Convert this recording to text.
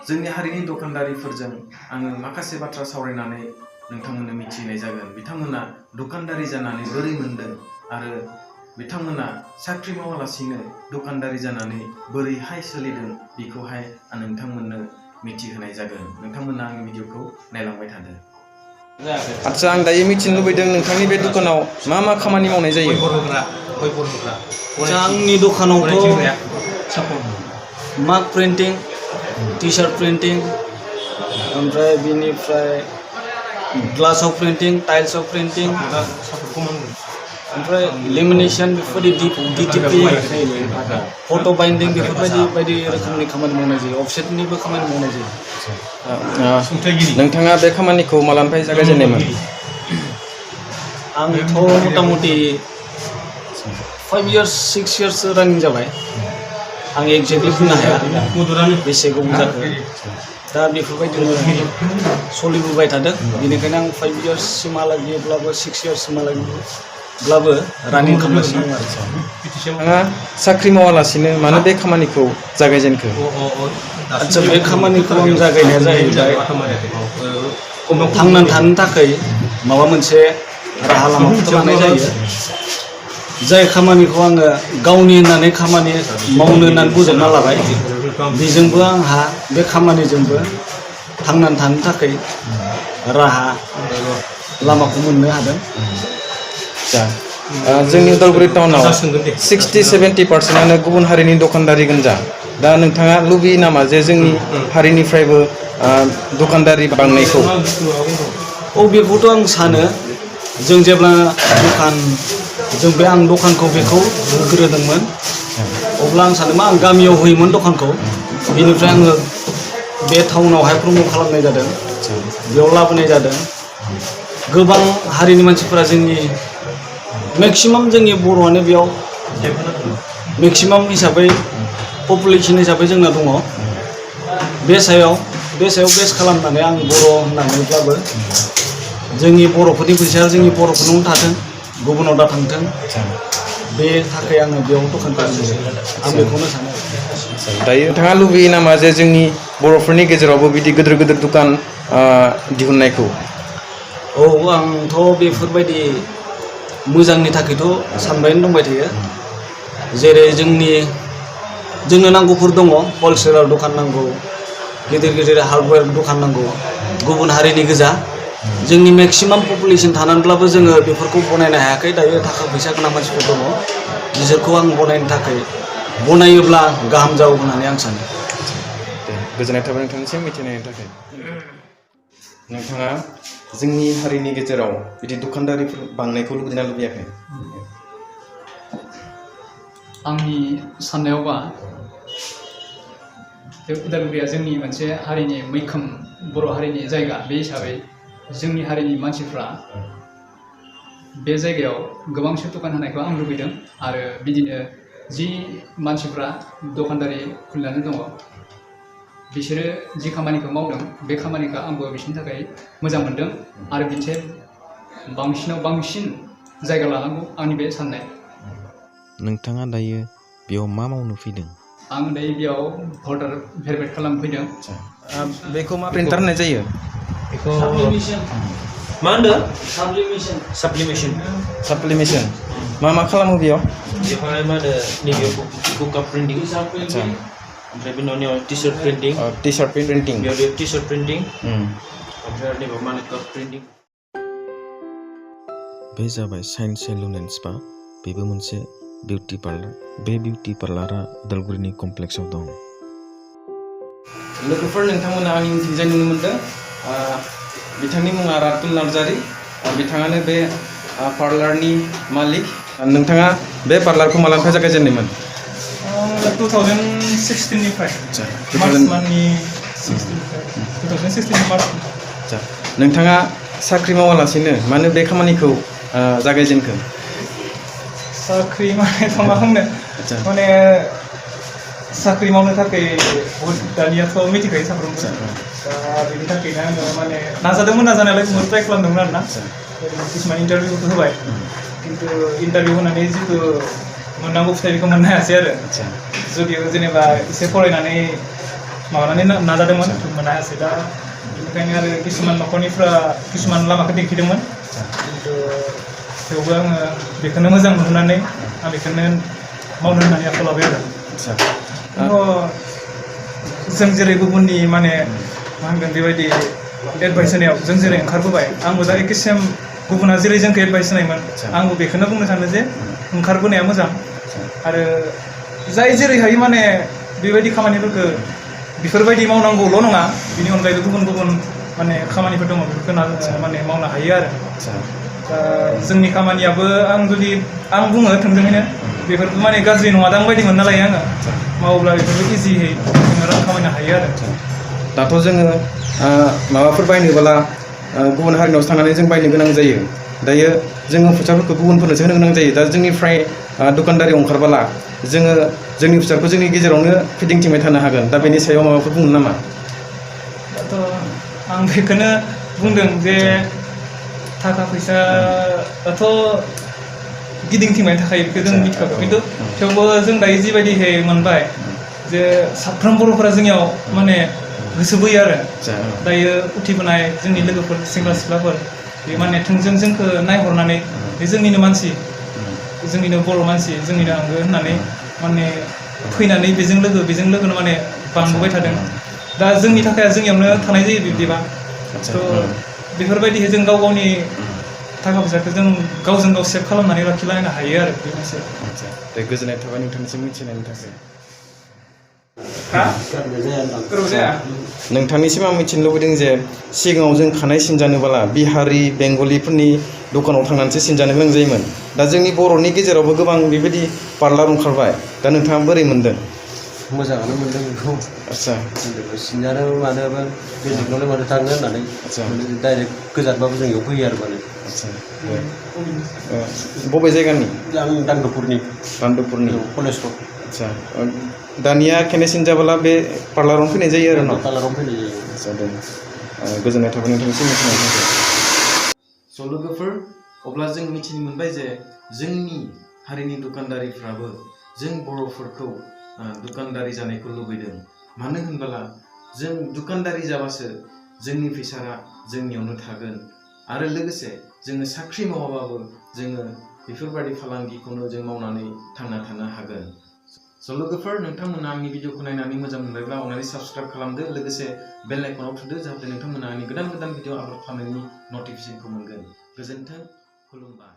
जोंनि हारिनि दखानदारिफोरजों आङो माखासे बाथ्रा सावरायनानै नोंथांमोननो मिथिहोनाय जागोन। बिथांमोना दखानदारि जानानै बोरै मोनदों आरो बिथांमोना साख्रि मावालासिनो दखानदारि जानानै बोरैहाय सोलिदों बेखौहाय आं नोंथांमोननो मिथिहोनाय जागोन। नोंथांमोना आंनि भिडिअखौ नायलांबाय थादो। आच्छा, आं दायो मिथिनो लुबैदों नोंथांनि बे दुकानाव मा मा खामानि मावनाय जायो? आंनि दखानावथ' मार्क प्रिन्टिं, टि-शार्ट प्रिन्टिं, ओमफ्राय बिनिफ्राय ग्लासाव प्रिन्टिं, टाइल्सआव प्रिन्टिं, ओमफ्राय लेमिनेसन बेफोरबायदि डिटिपि, फट' बाइन्डिं बेफोरबायदि बायदि रोखोमनि खामानि मावनाय जायो। अफसेटनिबो खामानि मावनाय जायो। नोंथाङा बे खामानिखौ मालानिफ्राय जागायजेननायमोन? आंथ' मथा मथि 5 years 6 years रानिं जाबाय। आं एक्जेक्टलि बुंनो हाया बेसे गोबाव जाखो। दा बेफोरबायदिनो सोलिबोबाय थादों। बेनिखायनो आं 5 years सिमहालागैब्लाबो 6 years सिमहालागैब्लाबो रानिं खालामगासिनो दं आरो। नोंथाङा साख्रि मावालासिनो मानो बे खामानिखौ जागायजेनखो? आच्छा, बे खामानिखौ आं जागायनाया जाहैबाय थांनानै थानो थाखाय माबा मोनसे राहा लामाखौथ' लानाय जायो। जाय खामानिखौ आङो गावनि होननानै खामानि मावनो होननानै बोजबना लाबाय, बेजोंबो आंहा बे खामानिजोंबो थांनानै थानो थाखाय राहा लामाखौ मोननो हादों। जोंनि उदालगुरि टाउनाव 60-70% गुबुन हारिनि दखानदारि गोजा। दा नोंथाङा लुबैयो नामा जे जोंनि हारिनिफ्रायबो दखानदारि बांनायखौ? बेखौथ' आं सानो। जों जेब्ला आं दखानखौ बेखौ होग्रोदोंमोन, अब्ला आं सानोमा आं गामियाव होयोमोन दखानखौ। बेनिफ्राय आङो बे टाउनावहाय प्रमट खालामनाय जादों, बेयाव लाबोनाय जादों। गोबां हारिनि मानसिफोरा मेक्सिमाम जोंनि बर'आनो बेयाव मेक्सिमाम हिसाबै पपुलेसन हिसाबै जोंना दङ। बे सायाव बेस खालामनानै आं बर' होननानैब्लाबो जोंनि बर'फोरनि फैसाया जोंनि बर'फोरनावनो थाथों, गुबुनाव दा थांथों। बे थाखाय आङो बेयाव दखानखौ होयो। आं बेखौनो सानो। दायो नोंथाङा लुबैयो नामा जे जोंनि बर'फोरनि गेजेरावबो बिदि गिदिर गिदिर दुकान दिहुननायखौ? आंथ' बेफोरबायदि मोजांनि थाखायथ' सानबायानो दंबाय थायो। जेरै जोंनो नांगौफोर दङ, हलसेलार दखान नांगौ, गिदिर गिदिर हार्डवेर दखान नांगौ, गुबुन हारिनि गोजा। जोंनि मेक्सिमाम पपुलेसन थानानैब्लाबो जोङो बेफोरखौ बनायनो हायाखै। दायो थाखा फैसा गोनां मानसिफोर दङ, बिसोरखौ आं बनायनो थाखाय बनायोब्ला गाहाम जागौ होननानै आं सानो। गोजोननाय थाबाय नोंथांनिसिम मिथिनायनि थाखाय। नोंथाङा जोंनि हारिनि गेजेराव बिदि दखानदारिफोर बांनायखौ लुबैना लुबैयाखै? आंनि साननायावबा बे उदालगुरिया जोंनि मोनसे हारिनि मैखोम बर' हारिनि जायगा। बे हिसाबै जोंनि हारिनि मानसिफ्रा बे जायगायाव गोबांसो दखान होनायखौ आं लुबैदों। आरो बिदिनो जि मानसिफ्रा दखानदारि खुलिनानै दङ, बिसोरो जि खामानिखौ मावदों, बे खामानिखौ आंबो बिसोरनि थाखाय मोजां मोनदों। आरो बिसोर बांसिनाव बांसिन जायगा लानांगौ आंनि बे साननाय। नोंथाङा दायो बेयाव मा मावनो फैदों? आं दायो बेयाव भटार भेरिफाइ खालामनो फैदों। बेखौ मा प्रिन्टार होननाय जायो? बेखौ मा होनदों? साप्लिमेसन। मा खालामो बेयाव? बेवहाय मा होनो नैबे बुकआ प्रिन्टिं, ओमफ्राय बे न'नियाव टि-शार्ट प्रिन्टिं, टि-शार्ट प्रिन्टिं, बेयाव टि-शार्ट प्रिन्टिं, ओमफ्राय नैबे मालिकआ प्रिन्टिं। बे जाबाय साइन सेलुन एन्ड स्पा। बेबो मोनसे बिउटि पार्लार। बे बिउटि पार्लारा उदालगुरिनि कमप्लेक्सआव दं। लोगोफोर, नोंथांमोना आंनि उनथिंजाय नुनो मोनदों बिथांनि मुङा रातुल नार्जारि। बिथाङानो बे पार्लारनि मालिक। नोंथाङा बे पार्लारखौ मालानिफ्राय जागायजेननायमोन? 2016निफ्राय। March मान्थनि 2016 March. नोंथाङा साख्रि मावालासिनो मानो बे खामानिखौ जागायजेनखो? साख्रि मावनायथ' मा होननो, माने साख्रि मावनो थाखाय दानियाथ' मिथिखायो साफ्रोमबो। दा बेनि थाखायनो आङो माने नाजानायालाय बहुत ट्राइ खालामदोंमोन आरोना। किसुमान इन्टारभिउबो होबाय, खिन्थु इन्टारभिउ होनानै जितु मोननांगौ फिथाइखौ मोननो हायासै आरो। जुदिও जेनेबा एसे फरायनानै माबानानै नाजादोंमोन मोनायासै दा बेनिखायनो आरो किसुमान न'खरनिफ्रा किसुमान लामाखौ दिन्थिदोंमोन खिन्थु थेवबो आङो बेखौनो मोजां नुहुरनानै आं बेखौनो मावनो होननानै आखायाव लाबाय आरो जों जेरै गुबुननि माने मा होनगोन बेबायदि एडभाइस होनायाव जों जेरै ओंखारबोबाय आंबो दा एखे सेम गुबुना जेरै जोंखौ एडभाइस होनायमोन आंबो बेखौनो बुंनो सानो जे ओंखारबोनाया मोजां आरो जाय जेरै हायो माने बेबायदि खामानिफोरखौ बेफोरबायदि मावनांगौल' नङा बिनि अनगायैबो गुबुन गुबुन माने खामानिफोर दङ बेफोरखौ माने मावनो हायो आरो जोंनि खामानियाबो आं बुङो थोंजोङैनो बेफोरबो माने गाज्रि नङादां बायदि मोनना लायो आङो मावोब्ला बेफोरबो इजियै जोङो रां खामायनो हायो आरो दाथ' जोङो माबाफोर बायनोब्ला गुबुन हारिनावसो थांनानै जों बायनो गोनां जायो दायो जोङो फैसाफोरखौ गुबुनफोरनोसो होनो गोनां जायो दा जोंनिफ्राय दखानदारियाव ओंखारबोला जोङो जोंनि फैसाखौ जोंनि गेजेरावनो फिदिंथिंबाय थानो हागोन दा बेनि सायाव माबाफोर बुंनो नामा? दाथ' आं बेखौनो बुंदों जे थाखा फैसायाथ' गिदिंथिंबाय थाखायो बेखौ जों मिथिखागौ खिन्थु थेवबो जों दायो जिबायदिहै मोनबाय जे साफ्रोम बर'फोरा जोंनियाव माने गोसो बोयो आरो दायो उथिबोनाय जोंनि लोगोफोर सेंग्रा सिख्लाफोर बे माने थोंजों जोंखौ नायहरनानै बे जोंनिनो मानसि जोंनिनो बर' मानसि जोंनिनो आंगो होननानै माने फैनानै बेजों लोगोनो माने बांबोबाय थादों दा जोंनि थाखाय जोंनियावनो थानाय जायो बिब्दिबा थ' बेफोरबायदिहै जों गाव गावनि थाखा फैसाखौ जों गावजों गाव सेभ खालामनानै लाखिलायनो हायो आरो बे मोनसे दे गोजोननाय थाबाय नोंथांनिसिम मिथिनायनि थाखाय नोंथांनिसिम आं मिथिनो लुबैदों जे सिगाङाव जों खानाय सिनजानोब्ला बिहारि बेंगलिफोरनि दखानाव थांनानैसो सिनजानो गोनां जायोमोन दा जोंनि बर'नि गेजेरावबो गोबां बेबायदि पार्लार ओंखारबाय दा नोंथाङा बोरै मोनदों? मोजाङानो मोनदों बेखौ आदसा सिनजानो मानोबा बेलेगनावलाय मानो थाङो होननानै डाइरेक्ट गोजानबाबो जों बेयाव फैयो आरो माने आदसा बबे जायगानि? आं दांदुफुरनि कलेजखौ आदसा दानिया खेने सिनजाबोला बे पार्लारावनो फैनाय जायो आरो ना पार्लारावनो फैनाय जायो आदसा दे गोजोननाय थाबाय नोंथांनिसिम मिथिनायनि थाखाय स' लोगोफोर अब्ला जों मिथिनो मोनबाय जे जोंनि हारिनि दखानदारिफ्राबो जों बर'फोरखौ दुखानदारि जानायखौ लुबैदों मानो होनबोला जों दुखानदारि जाबासो जोंनि फैसाया जोंनियावनो थागोन आरो लोगोसे जोङो साख्रि मावाबाबो जोङो बेफोरबायदि फालांगिखौनो जों मावनानै थांना थानो हागोन स' लोगोफोर नोंथांमोना आंनि भिडिअखौ नायनानै मोजां मोनबायब्ला अननानै साबस्क्राइब खालामदो लोगोसे बेल आइकनाव थुदो जाहाथे नोंथांमोना आंनि गोदान भिडिअ आपल'ड खालामनायनि नटिफिकेसनखौ मोनगोन गोजोन्थों खुलुमबाय